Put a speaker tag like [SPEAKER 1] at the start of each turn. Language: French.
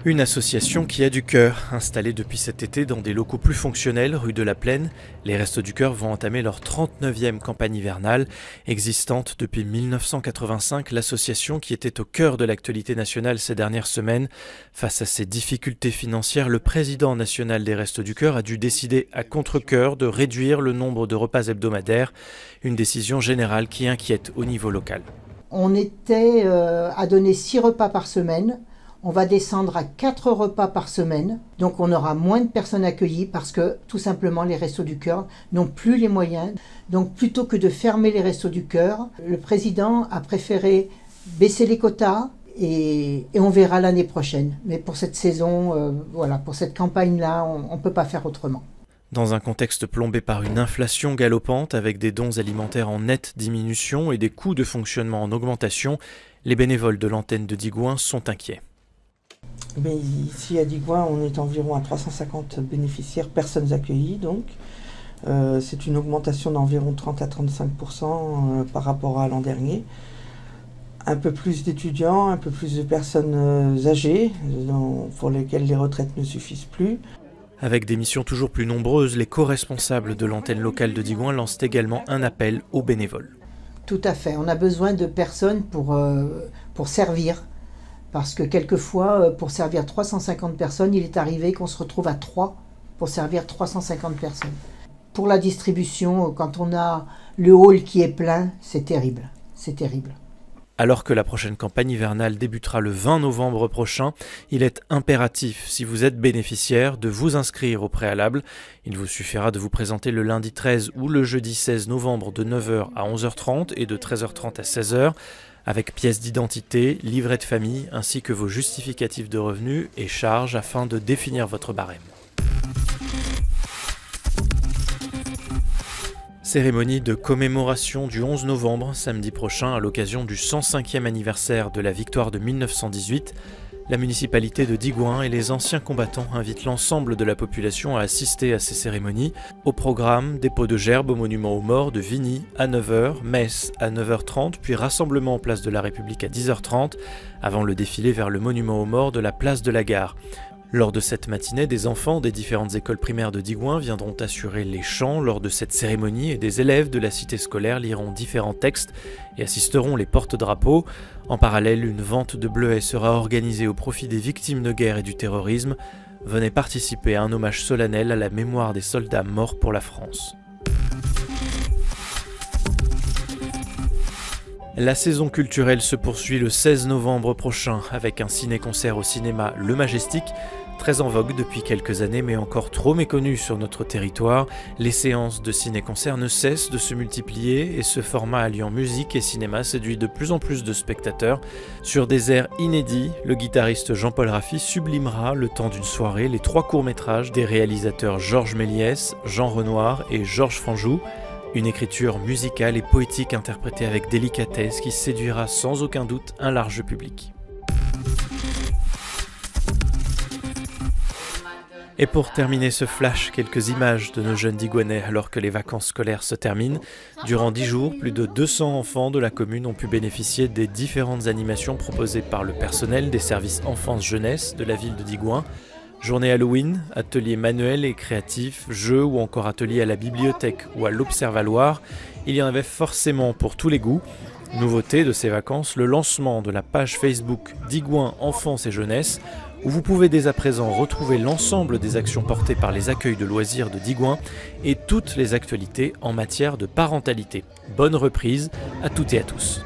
[SPEAKER 1] Une association qui a du cœur. Installée depuis cet été dans des locaux plus fonctionnels, rue de la Plaine, les Restos du Cœur vont entamer leur 39e campagne hivernale. Existante depuis 1985, l'association qui était au cœur de l'actualité nationale ces dernières semaines. Face à ces difficultés financières, le président national des Restos du Cœur a dû décider à contre-cœur de réduire le nombre de repas hebdomadaires. Une décision générale qui inquiète au niveau local.
[SPEAKER 2] On était à donner 6 repas par semaine. On va descendre à 4 repas par semaine, donc on aura moins de personnes accueillies parce que tout simplement les Restos du Cœur n'ont plus les moyens. Donc plutôt que de fermer les Restos du Cœur, le président a préféré baisser les quotas et on verra l'année prochaine. Mais pour cette saison, pour cette campagne-là, on ne peut pas faire autrement.
[SPEAKER 1] Dans un contexte plombé par une inflation galopante avec des dons alimentaires en nette diminution et des coûts de fonctionnement en augmentation, les bénévoles de l'antenne de Digoin sont inquiets.
[SPEAKER 3] Mais ici à Digoin, on est environ à 350 bénéficiaires, personnes accueillies donc. C'est une augmentation d'environ 30 à 35% par rapport à l'an dernier. Un peu plus d'étudiants, un peu plus de personnes âgées pour lesquelles les retraites ne suffisent plus.
[SPEAKER 1] Avec des missions toujours plus nombreuses, les co-responsables de l'antenne locale de Digoin lancent également un appel aux bénévoles.
[SPEAKER 2] Tout à fait, on a besoin de personnes pour servir. Parce que quelquefois, pour servir 350 personnes, il est arrivé qu'on se retrouve à 3 pour servir 350 personnes. Pour la distribution, quand on a le hall qui est plein, c'est terrible. C'est terrible.
[SPEAKER 1] Alors que la prochaine campagne hivernale débutera le 20 novembre prochain, il est impératif, si vous êtes bénéficiaire, de vous inscrire au préalable. Il vous suffira de vous présenter le lundi 13 ou le jeudi 16 novembre de 9h à 11h30 et de 13h30 à 16h, avec pièce d'identité, livret de famille, ainsi que vos justificatifs de revenus et charges afin de définir votre barème. Cérémonie de commémoration du 11 novembre, samedi prochain, à l'occasion du 105e anniversaire de la victoire de 1918. La municipalité de Digoin et les anciens combattants invitent l'ensemble de la population à assister à ces cérémonies. Au programme, dépôt de gerbes au monument aux morts de Vigny à 9h, messe à 9h30, puis rassemblement en place de la République à 10h30, avant le défilé vers le monument aux morts de la place de la Gare. Lors de cette matinée, des enfants des différentes écoles primaires de Digoin viendront assurer les chants lors de cette cérémonie et des élèves de la cité scolaire liront différents textes et assisteront les porte-drapeaux. En parallèle, une vente de bleuets sera organisée au profit des victimes de guerre et du terrorisme. Venez participer à un hommage solennel à la mémoire des soldats morts pour la France. La saison culturelle se poursuit le 16 novembre prochain avec un ciné-concert au cinéma Le Majestic, très en vogue depuis quelques années mais encore trop méconnu sur notre territoire. Les séances de ciné-concert ne cessent de se multiplier et ce format alliant musique et cinéma séduit de plus en plus de spectateurs. Sur des airs inédits, le guitariste Jean-Paul Raffi sublimera le temps d'une soirée les 3 courts-métrages des réalisateurs Georges Méliès, Jean Renoir et Georges Franjoux. Une écriture musicale et poétique interprétée avec délicatesse qui séduira sans aucun doute un large public. Et pour terminer ce flash, quelques images de nos jeunes Digoinais alors que les vacances scolaires se terminent. Durant 10 jours, plus de 200 enfants de la commune ont pu bénéficier des différentes animations proposées par le personnel des services enfance-jeunesse de la ville de Digoin. Journée Halloween, ateliers manuels et créatifs, jeux ou encore ateliers à la bibliothèque ou à l'Observatoire, il y en avait forcément pour tous les goûts. Nouveauté de ces vacances, le lancement de la page Facebook Digoin Enfance et Jeunesse, où vous pouvez dès à présent retrouver l'ensemble des actions portées par les accueils de loisirs de Digoin et toutes les actualités en matière de parentalité. Bonne reprise à toutes et à tous.